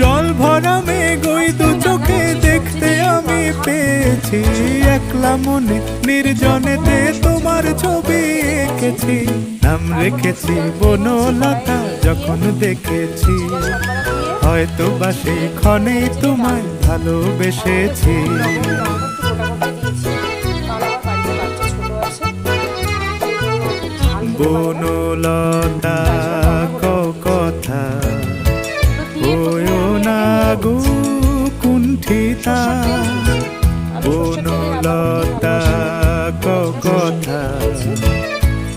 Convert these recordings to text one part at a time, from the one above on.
জল ভরা মেঘ ওই দু চোখে দেখতে আমি পেয়েছি, একলা মনে নির্জনেতে তোমার ছবি এঁকেছি। নাম রেখেছি বনলতা যখন দেখেছি, হয়তো বা সেই ক্ষণেই তোমায় ভালোবেসেছি। বনলতা কথা হয়ো না গো কুণ্ঠিতা, বনলতা কথা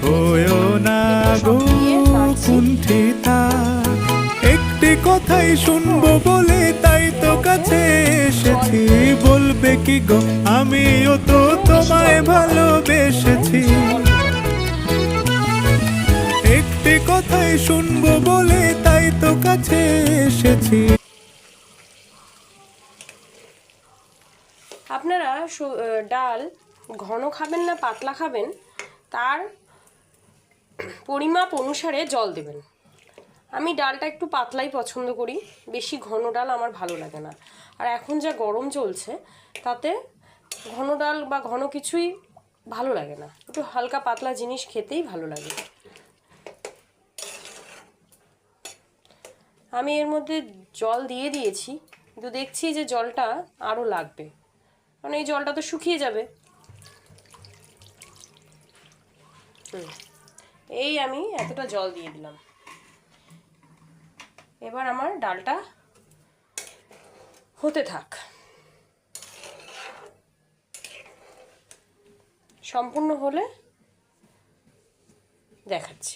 হয়ো না গো কুণ্ঠিতা। একটি কথাই শুনবো বলে তাই তো কাছে এসেছি, বলবে কি গো আমিও তো তোমায় ভালোবেসেছি। একটি কথাই শুনবো বলে তাই তো কাছে এসেছি। আপনারা ডাল ঘন খাবেন না পাতলা খাবেন তার পরিমাপ অনুসারে জল দেবেন। আমি ডালটা একটু পাতলাই পছন্দ করি, বেশি ঘন ডাল আমার ভালো লাগে না। আর এখন যা গরম চলছে তাতে ঘন ডাল বা ঘন কিছুই ভালো লাগে না, একটু হালকা পাতলা জিনিস খেতেই ভালো লাগে। আমি এর মধ্যে জল দিয়ে দিয়েছি, কিন্তু দেখছি যে জলটা আরও লাগবে, কারণ এই জলটা তো শুকিয়ে যাবে। এই আমি এতটা জল দিয়ে দিলাম। এবার আমার ডালটা হতে থাক, সম্পূর্ণ হলে দেখাচ্ছি।